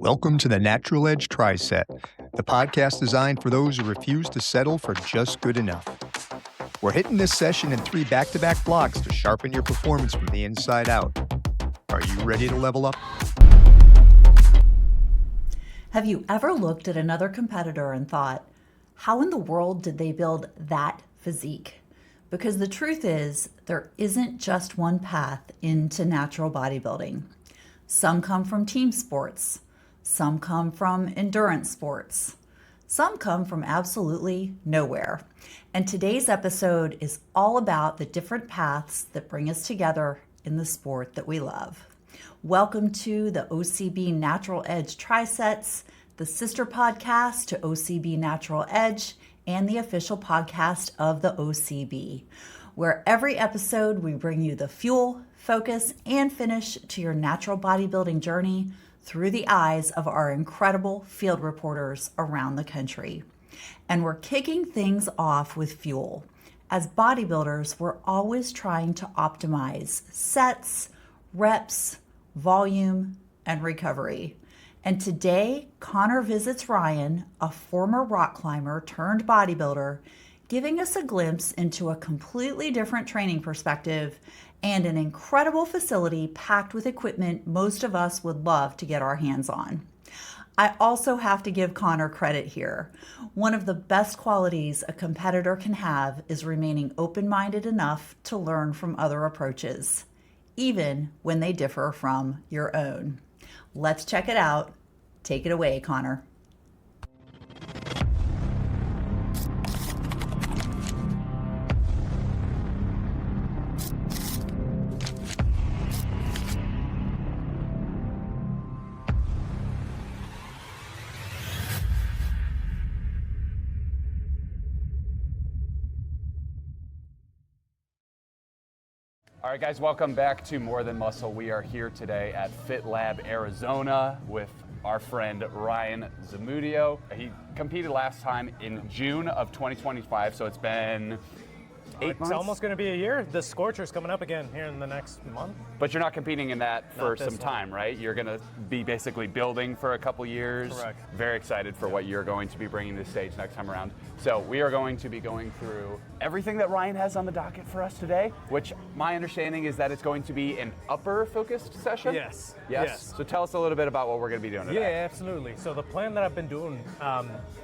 Welcome to the Natural Edge Tri-Set, the podcast designed for those who refuse to settle for just good enough. We're hitting this session in 3 back-to-back blocks to sharpen your performance from the inside out. Are you ready to level up? Have you ever looked at another competitor and thought, how in the world did they build that physique? Because the truth is, there isn't just one path into natural bodybuilding. Some come from team sports. Some come from endurance sports. Some come from absolutely nowhere. And today's episode is all about the different paths that bring us together in the sport that we love. Welcome to the OCB Natural Edge Tri-Sets, the sister podcast to OCB Natural Edge, and the official podcast of the OCB, where every episode we bring you the fuel, focus, and finish to your natural bodybuilding journey through the eyes of our incredible field reporters around the country. And we're kicking things off with fuel. As bodybuilders, we're always trying to optimize sets, reps, volume, and recovery. And today, Connor visits Ryan, a former rock climber turned bodybuilder, giving us a glimpse into a completely different training perspective and an incredible facility packed with equipment most of us would love to get our hands on. I also have to give Connor credit here. One of the best qualities a competitor can have is remaining open-minded enough to learn from other approaches, even when they differ from your own. Let's check it out. Take it away, Connor. All right, guys, welcome back to More Than Muscle. We are here today at Fit Lab, Arizona with our friend Ryan Zamudio. He competed last time in June of 2025, so it's been 8 months? It's almost going to be a year. The Scorcher's coming up again here in the next month. But you're not competing in that for some time, right? You're going to be basically building for a couple years. Correct. Very excited for what you're going to be bringing to the stage next time around. So we are going to be going through everything that Ryan has on the docket for us today, which my understanding is that it's going to be an upper-focused session? Yes. So tell us a little bit about what we're going to be doing today. Yeah, absolutely. So the plan that I've been doing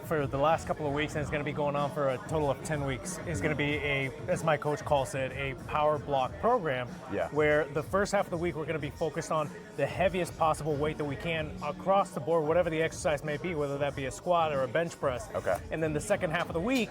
for the last couple of weeks, and it's going to be going on for a total of 10 weeks, is going to be a, as my coach calls it, a power block program, where the first half of the week we're going to be focused on the heaviest possible weight that we can across the board, whatever the exercise may be, whether that be a squat or a bench press. Okay. And then the second half of the week,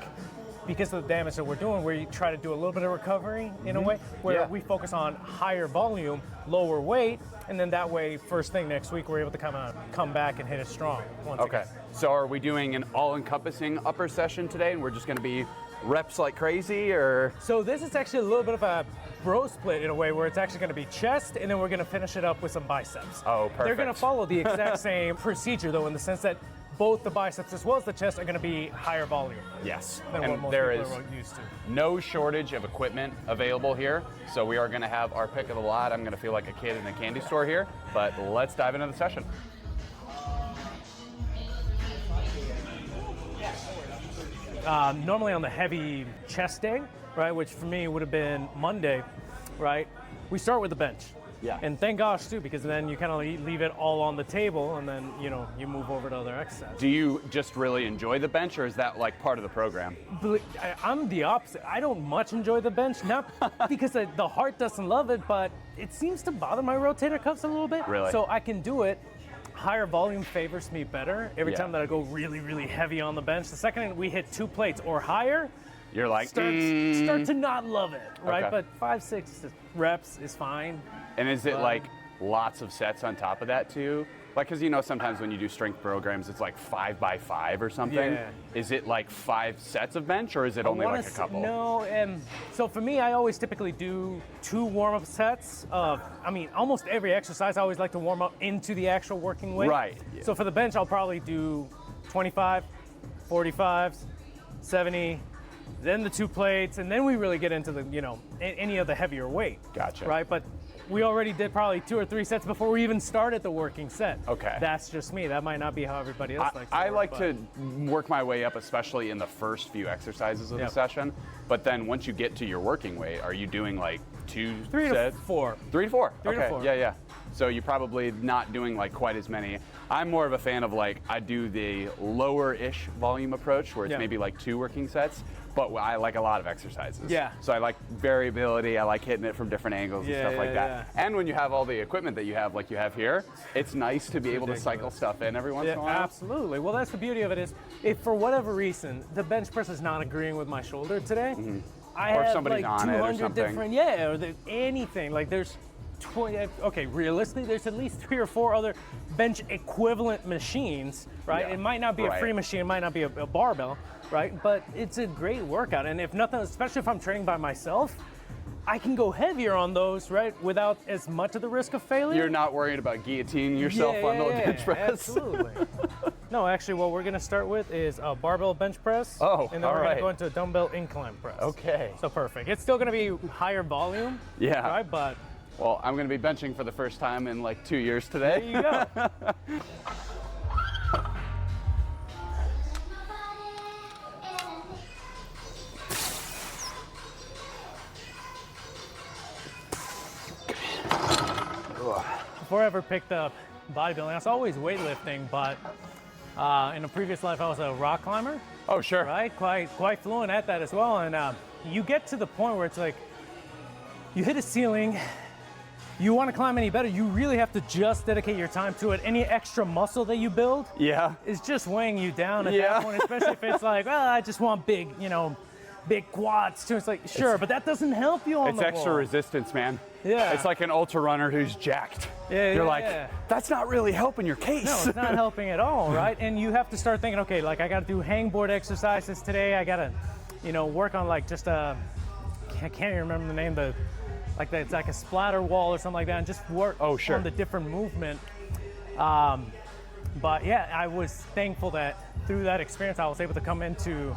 because of the damage that we're doing, we try to do a little bit of recovery in a way, where we focus on higher volume, lower weight, and then that way, first thing next week, we're able to come back and hit it strong once again. So are we doing an all-encompassing upper session today, and we're just going to be reps like crazy, or? So this is actually a little bit of a bro split in a way, where it's actually going to be chest, and then we're going to finish it up with some biceps. Oh, perfect. They're going to follow the exact same procedure, though, in the sense that both the biceps as well as the chest are going to be higher volume. Yes, Than and what most there people is are used to. no shortage of equipment available here, so we are going to have our pick of the lot. I'm going to feel like a kid in a candy store here, but let's dive into the session. Normally on the heavy chest day, right, which for me would have been Monday, right, we start with the bench. Yeah. And thank gosh, too, because then you kind of leave it all on the table, and then, you know, you move over to other exercises. Do you just really enjoy the bench, or is that like part of the program? I'm the opposite. I don't much enjoy the bench, not because the heart doesn't love it, but it seems to bother my rotator cuffs a little bit. Really? So I can do it. Higher volume favors me better every time that I go really, really heavy on the bench. The second we hit 2 plates or higher, you're like, start to not love it, right? Okay. But 5-6 reps is fine. And is it like lots of sets on top of that too? Like, because you know, sometimes when you do strength programs, it's like 5 by 5 or something. Yeah. Is it like 5 sets of bench, or is it only like a couple? No, so for me, I always typically do 2 warm-up sets of, almost every exercise, I always like to warm up into the actual working weight. Right. Yeah. So for the bench, I'll probably do 25, 45s, 70, then the 2 plates, and then we really get into the, any of the heavier weight. Gotcha. Right, but we already did probably 2 or 3 sets before we even started the working set. Okay. That's just me. That might not be how everybody else likes to I work, like but- to work my way up, especially in the first few exercises of the session. But then once you get to your working weight, are you doing like 2 3 sets? to 4. 3 to 4. 3 to Okay. 4. Yeah. So you're probably not doing like quite as many. I'm more of a fan of like, I do the lower-ish volume approach where it's maybe like 2 working sets, but I like a lot of exercises. Yeah. So I like variability. I like hitting it from different angles and stuff like that. And when you have all the equipment that you have, like you have here, it's nice to be able to cycle stuff in every once in a while. Absolutely. Well, that's the beauty of it is, if for whatever reason the bench press is not agreeing with my shoulder today, I Or if have somebody's like on it or 200 something. different, or anything. Like there's 20, okay, realistically, there's at least 3 or 4 other bench equivalent machines, right? Yeah. It might not be a free machine, it might not be a barbell, right? But it's a great workout. And if nothing, especially if I'm training by myself, I can go heavier on those, right? Without as much of the risk of failure. You're not worried about guillotining yourself on the bench press. Absolutely. No, actually, what we're gonna start with is a barbell bench press. Oh, and then we're gonna go into a dumbbell incline press. Okay. So perfect. It's still gonna be higher volume. Yeah. Right, but Well, I'm going to be benching for the first time in like 2 years today. there you go. Before I ever picked up bodybuilding, I was always weightlifting, but in a previous life I was a rock climber, Oh, sure. right? Quite fluent at that as well. And you get to the point where it's like, you hit a ceiling, you want to climb any better, you really have to just dedicate your time to it. Any extra muscle that you build Yeah. is just weighing you down at that point, especially if it's like, well, I just want big quads too. It's like, sure, but that doesn't help you on It's the extra wall. resistance, man. Yeah. It's like an ultra runner who's jacked. Yeah, You're yeah, like, yeah. that's not really helping your case. No, it's not helping at all, right? And you have to start thinking, okay, like I got to do hangboard exercises today. I got to, work on like just I can't even remember the name, it's like a splatter wall or something like that, and just work Oh, sure. on the different movement. But yeah, I was thankful that through that experience, I was able to come into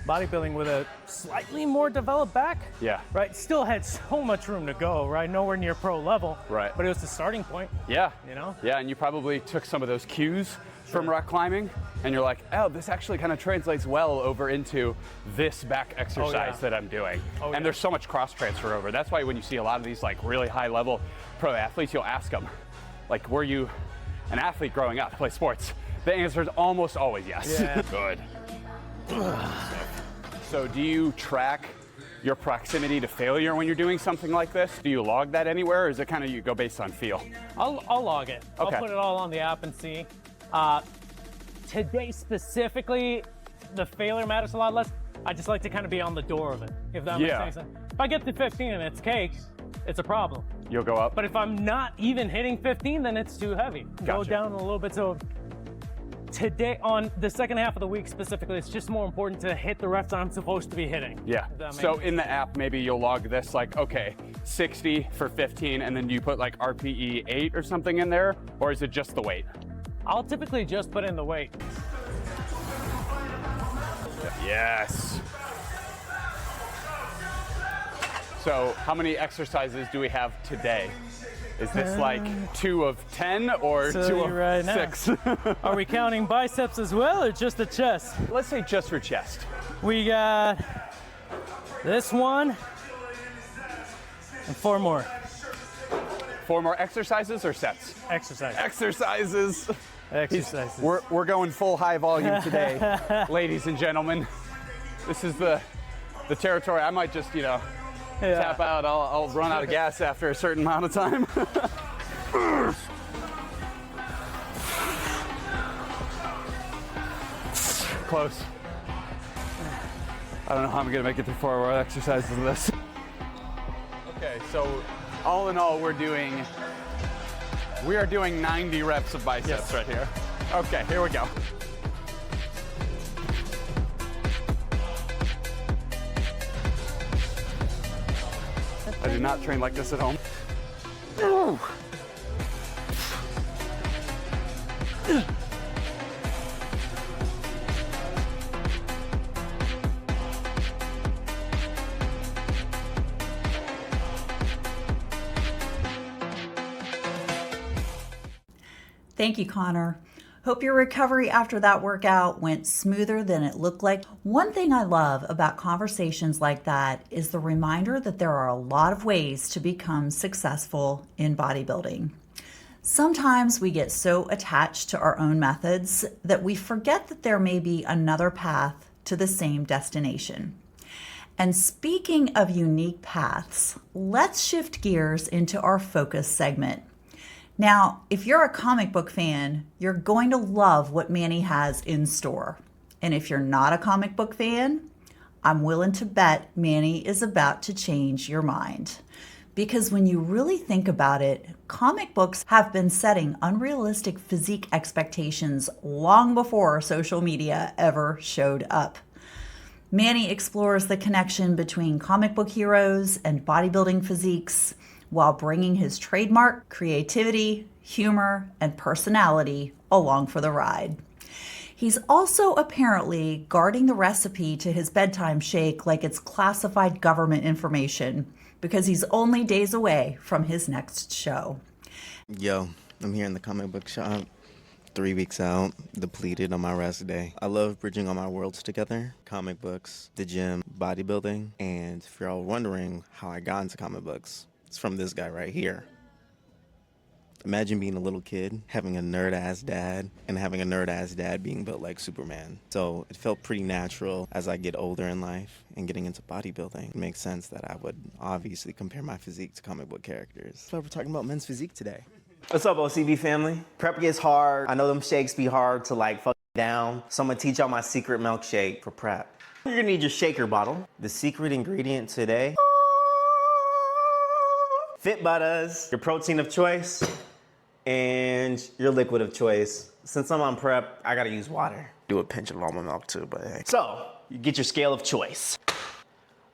bodybuilding with a slightly more developed back. Yeah. Right. Still had so much room to go. Right. Nowhere near pro level. Right. But it was the starting point. Yeah. You know? Yeah, and you probably took some of those cues from rock climbing, and you're like, oh, this actually kind of translates well over into this back exercise that I'm doing. And there's so much cross transfer over. That's why when you see a lot of these like really high level pro athletes, you'll ask them, like, were you an athlete growing up, play sports? The answer is almost always yes. Yeah. Good. So do you track your proximity to failure when you're doing something like this? Do you log that anywhere, or is it kind of you go based on feel? I'll log it. Okay. I'll put it all on the app and see. Today specifically, the failure matters a lot less. I just like to kind of be on the door of it, if that makes any sense. If I get to 15 and it's cake, it's a problem. You'll go up? But if I'm not even hitting 15, then it's too heavy. Go Gotcha. down a little bit. So today, on the second half of the week specifically, it's just more important to hit the reps I'm supposed to be hitting. Yeah. If that makes So sense. in the app, maybe you'll log this like, okay, 60 for 15, and then you put like RPE 8 or something in there, or is it just the weight? I'll typically just put in the weight. Yes. So how many exercises do we have today? Is this like 2 of 10 or So 2 you're of right now. 6? Are we counting biceps as well, or just the chest? Let's say just for chest. We got this one and 4 more 4 more exercises or sets? exercises. Exercises. Exercises. We're going full high volume today, ladies and gentlemen. This is the territory. I might just, tap out. I'll run out of gas after a certain amount of time. Close. I don't know how I'm gonna make it through 4 more exercises of this. Okay, so all in all, we are doing 90 reps of biceps right here. Okay, here we go. I do not train like this at home. Ooh. Thank you, Connor. Hope your recovery after that workout went smoother than it looked like. One thing I love about conversations like that is the reminder that there are a lot of ways to become successful in bodybuilding. Sometimes we get so attached to our own methods that we forget that there may be another path to the same destination. And speaking of unique paths, let's shift gears into our focus segment. Now, if you're a comic book fan, you're going to love what Manny has in store. And if you're not a comic book fan, I'm willing to bet Manny is about to change your mind. Because when you really think about it, comic books have been setting unrealistic physique expectations long before social media ever showed up. Manny explores the connection between comic book heroes and bodybuilding physiques while bringing his trademark creativity, humor, and personality along for the ride. He's also apparently guarding the recipe to his bedtime shake like it's classified government information because he's only days away from his next show. Yo, I'm here in the comic book shop, 3 weeks out, depleted on my rest day. I love bridging all my worlds together, comic books, the gym, bodybuilding, and if you're all wondering how I got into comic books, it's from this guy right here. Imagine being a little kid, having a nerd-ass dad, and having a nerd-ass dad being built like Superman. So it felt pretty natural as I get older in life and getting into bodybuilding. It makes sense that I would obviously compare my physique to comic book characters. So we're talking about men's physique today. What's up, OCB family? Prep gets hard. I know them shakes be hard to like fuck down. So I'm gonna teach y'all my secret milkshake for prep. You're gonna need your shaker bottle. The secret ingredient today, Fit Butters, your protein of choice, and your liquid of choice. Since I'm on prep, I gotta use water. Do a pinch of almond milk too, but hey. So, you get your scale of choice.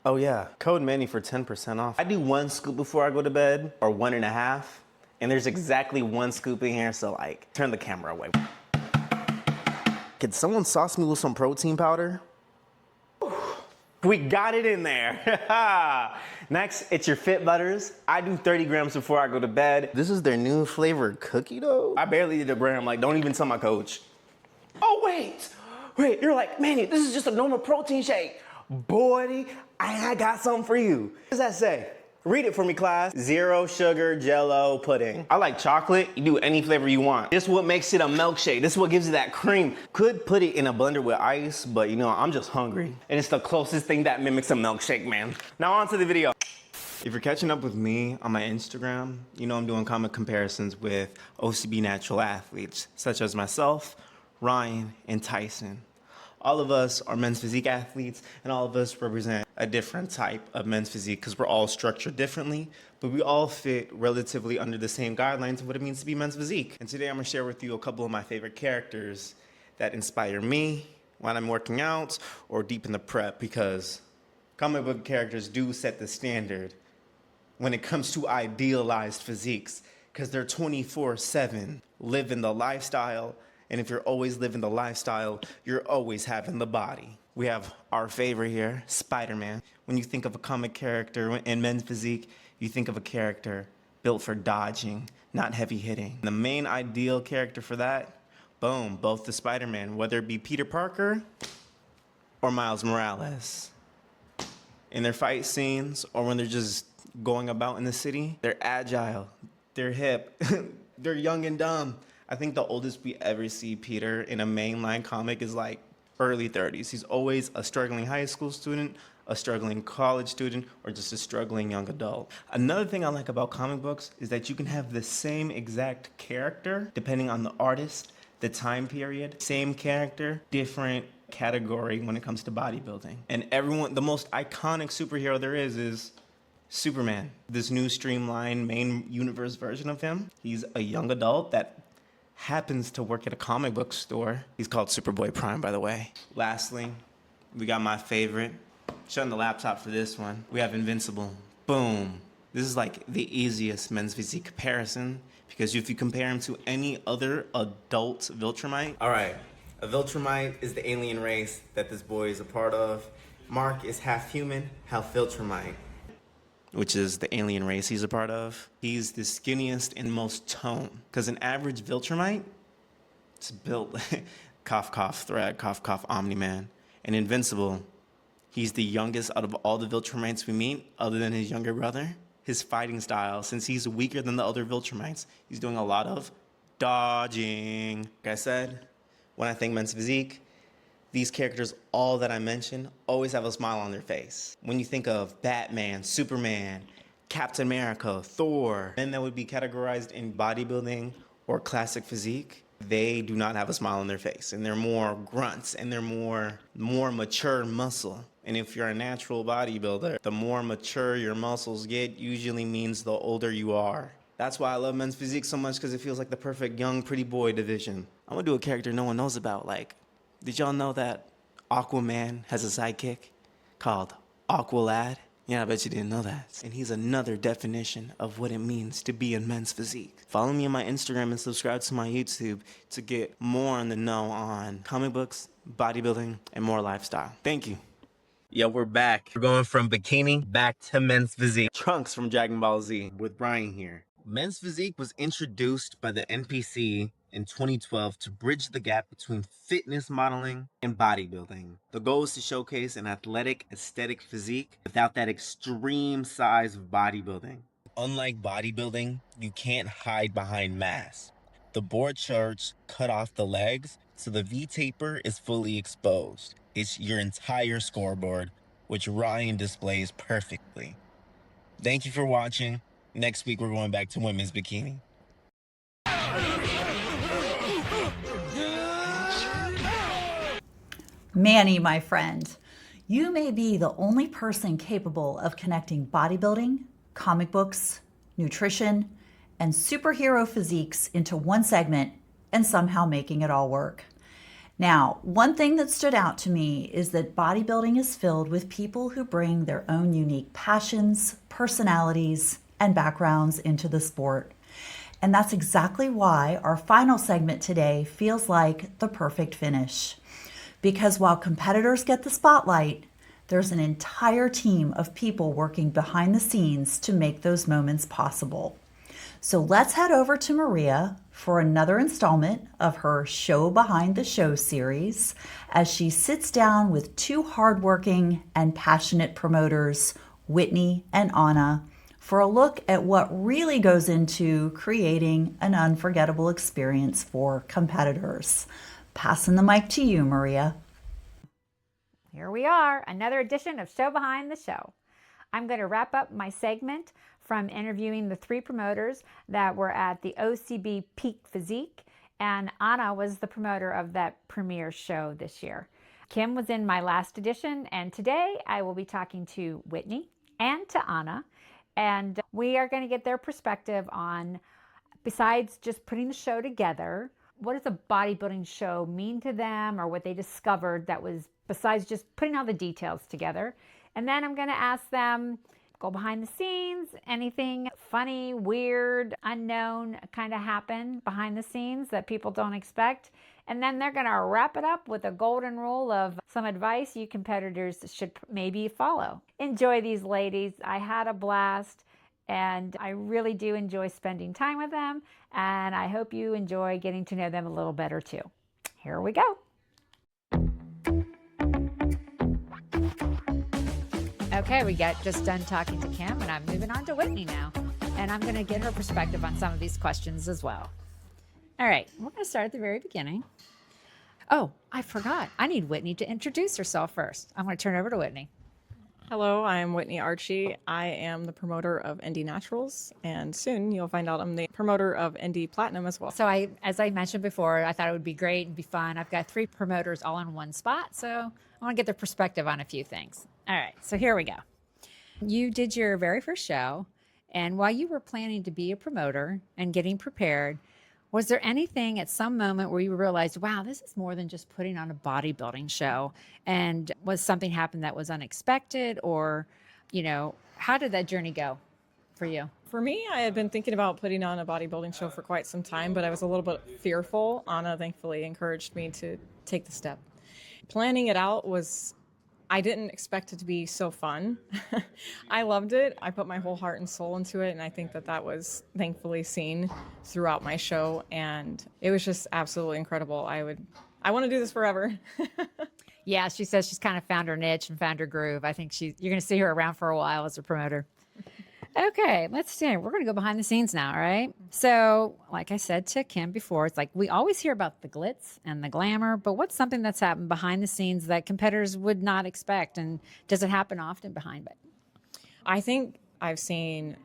Oh yeah, code Manny for 10% off. I do 1 scoop before I go to bed, or 1.5, and there's exactly 1 scoop in here, so like, turn the camera away. Could someone sauce me with some protein powder? We got it in there. Next, it's your Fit Butters. I do 30 grams before I go to bed. This is their new flavored cookie dough? I barely did a gram, like don't even tell my coach. Oh wait, you're like, Manny, this is just a normal protein shake. Boy, I got something for you. What does that say? Read it for me, class. 0 sugar Jell-O pudding. I like chocolate. You do any flavor you want. This is what makes it a milkshake. This is what gives it that cream. Could put it in a blender with ice, but you know, I'm just hungry. And it's the closest thing that mimics a milkshake, man. Now on to the video. If you're catching up with me on my Instagram, you know I'm doing comic comparisons with OCB Natural athletes, such as myself, Ryan, and Tyson. All of us are men's physique athletes, and all of us represent a different type of men's physique because we're all structured differently, but we all fit relatively under the same guidelines of what it means to be men's physique. And today I'm gonna share with you a couple of my favorite characters that inspire me when I'm working out or deep in the prep, because comic book characters do set the standard when it comes to idealized physiques, because they're 24/7, living the lifestyle. And if you're always living the lifestyle, you're always having the body. We have our favorite here, Spider-Man. When you think of a comic character in men's physique, you think of a character built for dodging, not heavy hitting. The main ideal character for that, boom, both the Spider-Man, whether it be Peter Parker or Miles Morales. In their fight scenes or when they're just going about in the city, they're agile, they're hip, they're young and dumb. I think the oldest we ever see Peter in a mainline comic is like early 30s. He's always a struggling high school student, a struggling college student, or just a struggling young adult. Another thing I like about comic books is that you can have the same exact character depending on the artist, the time period, same character, different category when it comes to bodybuilding. And everyone, the most iconic superhero there is Superman. This new streamlined main universe version of him. He's a young adult that happens to work at a comic book store. He's called Superboy Prime, by the way. Lastly, we got my favorite. Shutting the laptop for this one. We have Invincible. Boom. This is like the easiest men's physique comparison, because if you compare him to any other adult Viltrumite. All right, a Viltrumite is the alien race that this boy is a part of. Mark is half human, half Viltrumite, which is the alien race he's a part of. He's the skinniest and most toned, because an average Viltrumite It's built cough, cough, thread, cough, cough, Omni-Man. And Invincible, he's the youngest out of all the Viltrumites we meet, other than his younger brother. His fighting style, since he's weaker than the other Viltrumites, he's doing a lot of dodging. Like I said, when I think men's physique, these characters, all that I mentioned, always have a smile on their face. When you think of Batman, Superman, Captain America, Thor, men that would be categorized in bodybuilding or classic physique, they do not have a smile on their face, and they're more grunts, and they're more mature muscle. And if you're a natural bodybuilder, the more mature your muscles get usually means the older you are. That's why I love men's physique so much, because it feels like the perfect young pretty boy division. I'm gonna do a character no one knows about. Like, did y'all know that Aquaman has a sidekick called Aqualad? Yeah, I bet you didn't know that. And he's another definition of what it means to be in men's physique. Follow me on my Instagram and subscribe to my YouTube to get more on the know on comic books, bodybuilding, and more lifestyle. Thank you. Yo, we're back. We're going from bikini back to men's physique. Trunks from Dragon Ball Z with Brian here. Men's physique was introduced by the NPC in 2012 to bridge the gap between fitness modeling and bodybuilding. The goal is to showcase an athletic, aesthetic physique without that extreme size of bodybuilding. Unlike bodybuilding, you can't hide behind mass. The board charts cut off the legs, so the V-taper is fully exposed. It's your entire scoreboard, which Ryan displays perfectly. Thank you for watching. Next week, we're going back to women's bikini. Manny, my friend, you may be the only person capable of connecting bodybuilding, comic books, nutrition, and superhero physiques into one segment and somehow making it all work. Now, one thing that stood out to me is that bodybuilding is filled with people who bring their own unique passions, personalities, and backgrounds into the sport. And that's exactly why our final segment today feels like the perfect finish. Because while competitors get the spotlight, there's an entire team of people working behind the scenes to make those moments possible. So let's head over to Maria for another installment of her Show Behind the Show series as she sits down with two hardworking and passionate promoters, Whitney and Anna, for a look at what really goes into creating an unforgettable experience for competitors. Passing the mic to you, Maria. Here we are, another edition of Show Behind the Show. I'm going to wrap up my segment from interviewing the three promoters that were at the OCB Peak Physique, and Anna was the promoter of that premiere show this year. Kim was in my last edition, and today I will be talking to Whitney and to Anna, and we are going to get their perspective on, besides just putting the show together, what does a bodybuilding show mean to them, or what they discovered that was besides just putting all the details together. And then I'm going to ask them, go behind the scenes, anything funny, weird, unknown kind of happen behind the scenes that people don't expect. And then they're going to wrap it up with a golden rule of some advice you competitors should maybe follow. Enjoy these ladies. I had a blast. And I really do enjoy spending time with them, and I hope you enjoy getting to know them a little better too. Here we go. Okay, we got just done talking to Kim, and I'm moving on to Whitney now, and I'm going to get her perspective on some of these questions as well. All right, we're going to start at the very beginning. Oh, I forgot. I need Whitney to introduce herself first. I'm going to turn it over to Whitney. Hello, I'm Whitney Archie. I am the promoter of ND Naturals, and soon you'll find out I'm the promoter of ND Platinum as well. So as I mentioned before, I thought it would be great and be fun. I've got three promoters all in one spot, so I want to get their perspective on a few things. All right, so here we go. You did your very first show, and while you were planning to be a promoter and getting prepared, was there anything at some moment where you realized, wow, this is more than just putting on a bodybuilding show? And was something happen that was unexpected, or, how did that journey go for you? For me, I had been thinking about putting on a bodybuilding show for quite some time, but I was a little bit fearful. Anna thankfully encouraged me to take the step. Planning it out was, I didn't expect it to be so fun. I loved it. I put my whole heart and soul into it, and I think that was thankfully seen throughout my show, and it was just absolutely incredible. I want to do this forever. Yeah, she says she's kind of found her niche and found her groove. I think you're going to see her around for a while as a promoter. Okay, let's see. We're going to go behind the scenes now, all right? So, like I said to Kim before, it's like we always hear about the glitz and the glamour, but what's something that's happened behind the scenes that competitors would not expect? And does it happen often behind it? I think I've seen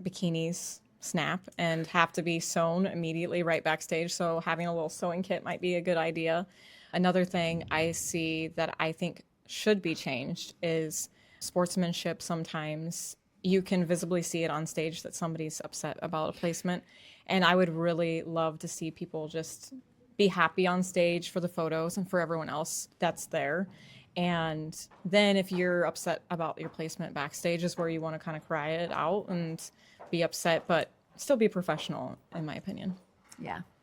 bikinis snap and have to be sewn immediately right backstage, so having a little sewing kit might be a good idea. Another thing I see that I think should be changed is sportsmanship. Sometimes you can visibly see it on stage that somebody's upset about a placement. And I would really love to see people just be happy on stage for the photos and for everyone else that's there. And then if you're upset about your placement backstage is where you want to kind of cry it out and be upset, but still be professional, in my opinion.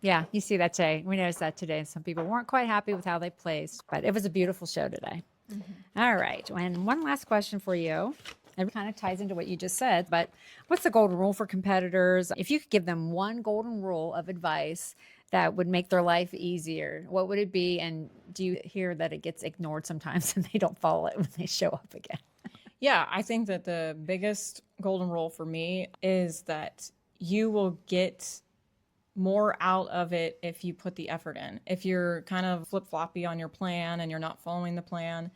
Yeah, you see that today. We noticed that today. Some people weren't quite happy with how they placed, but it was a beautiful show today. All right, and one last question for you. It kind of ties into what you just said, but what's the golden rule for competitors? If you could give them one golden rule of advice that would make their life easier, what would it be? And do you hear that it gets ignored sometimes and they don't follow it when they show up again? Yeah, I think that the biggest golden rule for me is that you will get more out of it if you put the effort in. If you're kind of flip-floppy on your plan and you're not following the plan,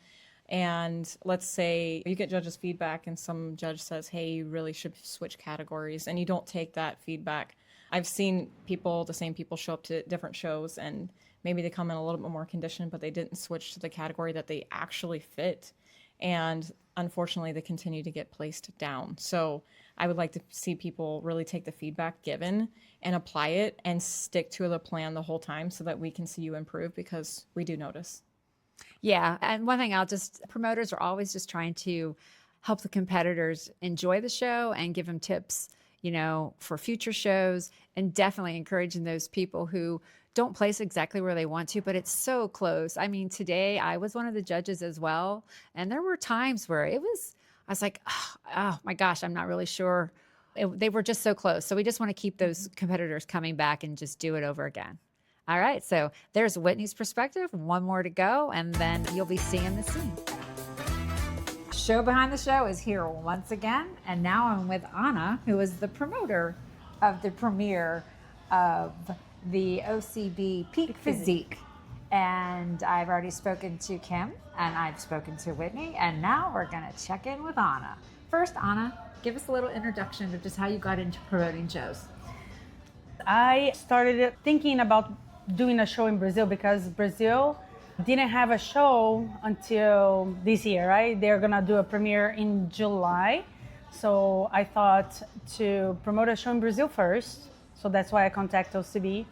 and let's say you get judges' feedback and some judge says, hey, you really should switch categories, and you don't take that feedback. I've seen the same people show up to different shows and maybe they come in a little bit more conditioned, but they didn't switch to the category that they actually fit. And unfortunately, they continue to get placed down. So I would like to see people really take the feedback given and apply it and stick to the plan the whole time so that we can see you improve, because we do notice. Yeah, and one thing promoters are always just trying to help the competitors enjoy the show and give them tips, for future shows, and definitely encouraging those people who don't place exactly where they want to, but it's so close. I mean, today I was one of the judges as well, and there were times where I was like, oh my gosh, I'm not really sure. They were just so close. So we just want to keep those competitors coming back and just do it over again. All right, so there's Whitney's perspective. One more to go, and then you'll be seeing the scene. Show Behind the Show is here once again, and now I'm with Anna, who is the promoter of the premiere of the OCB Peak Physique. And I've already spoken to Kim, and I've spoken to Whitney, and now we're going to check in with Anna. First, Anna, give us a little introduction of just how you got into promoting shows. I started thinking about doing a show in Brazil because Brazil didn't have a show until this year, right? They're gonna do a premiere in July. So I thought to promote a show in Brazil first. So that's why I contacted OCB.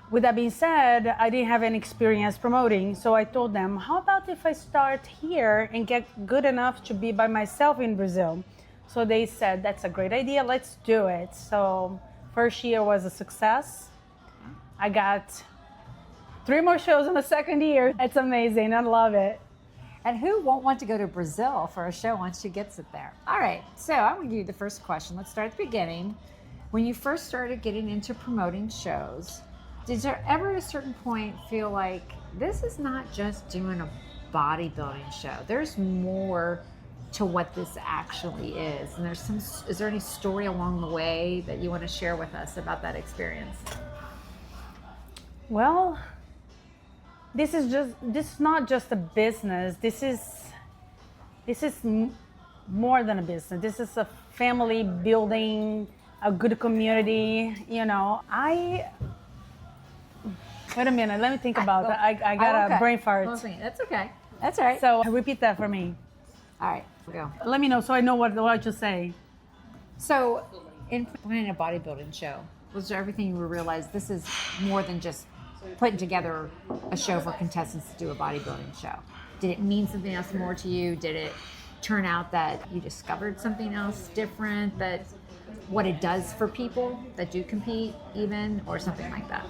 With that being said, I didn't have any experience promoting. So I told them, how about if I start here and get good enough to be by myself in Brazil? So they said, that's a great idea, let's do it. So first year was a success. I got 3 more shows in the second year. It's amazing, I love it. And who won't want to go to Brazil for a show once she gets it there? All right, so I'm gonna give you the first question. Let's start at the beginning. When you first started getting into promoting shows, did there ever at a certain point feel like this is not just doing a bodybuilding show? There's more to what this actually is. And is there any story along the way that you want to share with us about that experience? Well, this is not just a business. This is more than a business. This is a family building, a good community. Wait a minute, let me think about that. I got a brain fart. That's okay. That's all right. So repeat that for me. All right, go. Let me know so I know what to say. So, in planning a bodybuilding show, was there everything you realized this is more than just putting together a show for contestants to do a bodybuilding show? Did it mean something else more to you? Did it turn out that you discovered something else different, that what it does for people that do compete even, or something like that?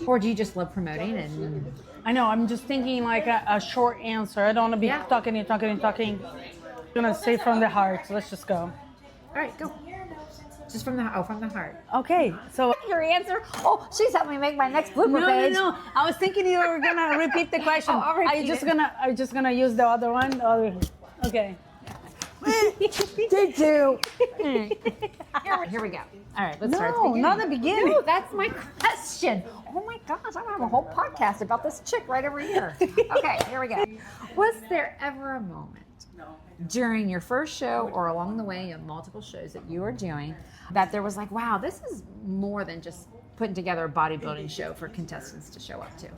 Or do you just love promoting? And I know, I'm just thinking like a short answer. I don't want to be talking. I'm gonna say from the heart. So let's just go. All right, go. Just from the heart. Okay, so Your answer? Oh, she's helping me make my next blooper page. no. I was thinking you were gonna repeat the question. Oh, I'll repeat I'm just gonna use the other one. Okay. Take two. Here we go. All right, let's start at the beginning. not the beginning. No, that's my question. Oh my gosh, I'm gonna have a whole podcast about this chick right over here. Okay, here we go. Was there ever a moment during your first show or along the way in multiple shows that you were doing that there was like, wow, this is more than just putting together a bodybuilding show for contestants to show up to?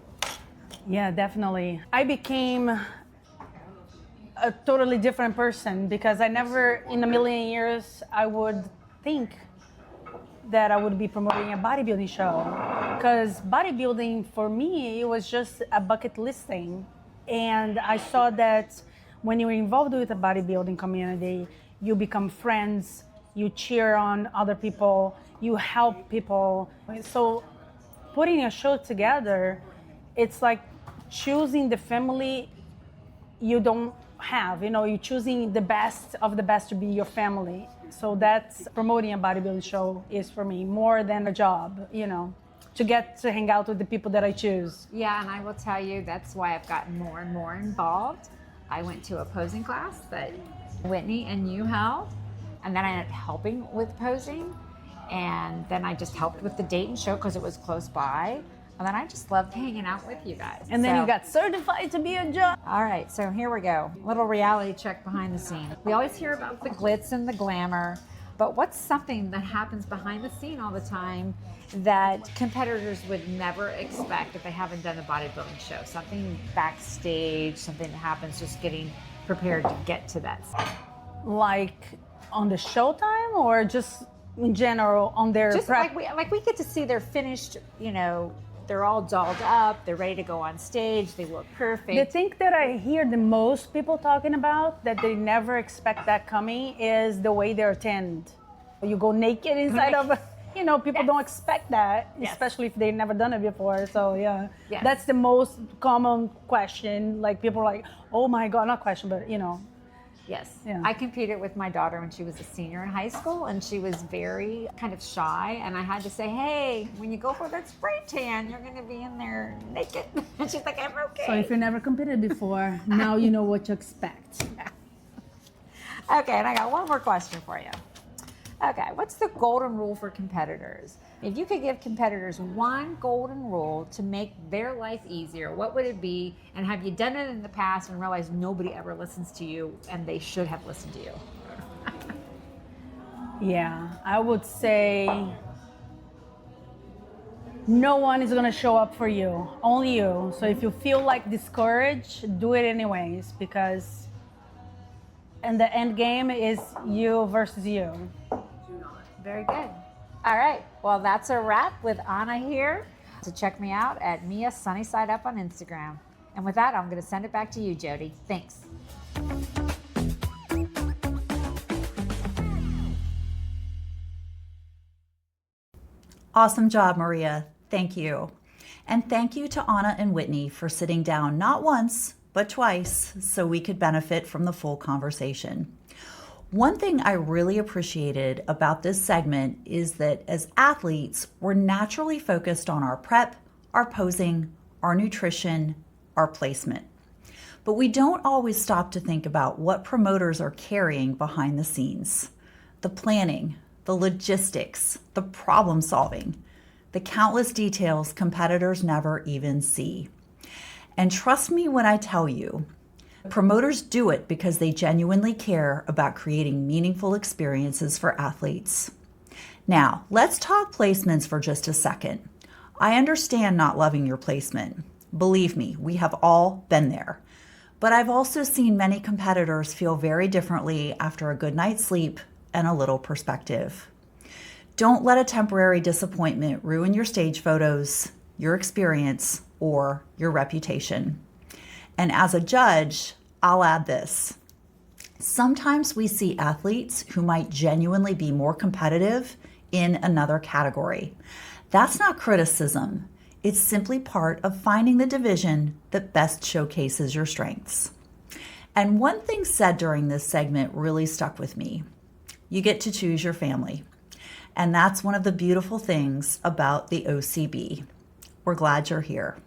Yeah, definitely. I became a totally different person because I never in a million years I would think that I would be promoting a bodybuilding show, because bodybuilding for me, it was just a bucket list thing. And I saw that when you're involved with a bodybuilding community, you become friends, you cheer on other people, you help people. So putting a show together, it's like choosing the family you don't have. You're choosing the best of the best to be your family. So that's promoting a bodybuilding show is for me more than a job, to get to hang out with the people that I choose. Yeah, and I will tell you, that's why I've gotten more and more involved. I went to a posing class that Whitney and you held, and then I ended up helping with posing, and then I just helped with the Dayton show because it was close by, and then I just loved hanging out with you guys. And then you got certified to be a judge. All right, so here we go. Little reality check behind the scene. We always hear about the glitz and the glamour, but what's something that happens behind the scene all the time that competitors would never expect if they haven't done a bodybuilding show? Something backstage, something that happens just getting prepared to get to that. Like on the showtime or just in general on their just prep? like we get to see their finished, they're all dolled up, they're ready to go on stage, they look perfect. The thing that I hear the most people talking about that they never expect that coming is the way they're tanned. You go naked inside of people don't expect that, especially if they've never done it before. So that's the most common question. Like people are like, oh my God, not question, but Yes. Yeah. I competed with my daughter when she was a senior in high school, and she was very kind of shy, and I had to say, hey, when you go for that spray tan, you're going to be in there naked. And she's like, I'm okay. So if you never competed before, now you know what to expect. Okay, and I got one more question for you. Okay, what's the golden rule for competitors? If you could give competitors one golden rule to make their life easier, what would it be? And have you done it in the past and realized nobody ever listens to you and they should have listened to you? Yeah, I would say no one is gonna show up for you, only you. So if you feel like discouraged, do it anyways, because and the end game is you versus you. Very good. All right, well, that's a wrap with Anna here. So check me out at Mia Sunnyside Up on Instagram. And with that, I'm going to send it back to you, Jody. Thanks. Awesome job, Maria. Thank you. And thank you to Anna and Whitney for sitting down not once, but twice, so we could benefit from the full conversation. One thing I really appreciated about this segment is that as athletes, we're naturally focused on our prep, our posing, our nutrition, our placement. But we don't always stop to think about what promoters are carrying behind the scenes. The planning, the logistics, the problem solving, the countless details competitors never even see. And trust me when I tell you, promoters do it because they genuinely care about creating meaningful experiences for athletes. Now, let's talk placements for just a second. I understand not loving your placement. Believe me, we have all been there. But I've also seen many competitors feel very differently after a good night's sleep and a little perspective. Don't let a temporary disappointment ruin your stage photos, your experience, or your reputation. And as a judge, I'll add this. Sometimes we see athletes who might genuinely be more competitive in another category. That's not criticism. It's simply part of finding the division that best showcases your strengths. And one thing said during this segment really stuck with me. You get to choose your family. And that's one of the beautiful things about the OCB. We're glad you're here.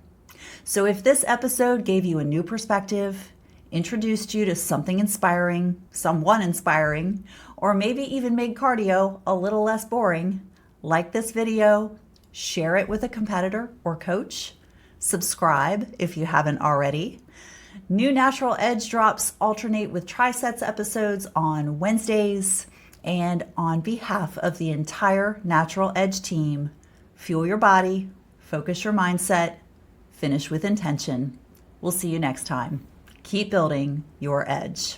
So if this episode gave you a new perspective, introduced you to something inspiring, someone inspiring, or maybe even made cardio a little less boring, like this video, share it with a competitor or coach, subscribe if you haven't already. New Natural Edge drops alternate with Tri-Sets episodes on Wednesdays. And on behalf of the entire Natural Edge team, fuel your body, focus your mindset, finish with intention. We'll see you next time. Keep building your edge.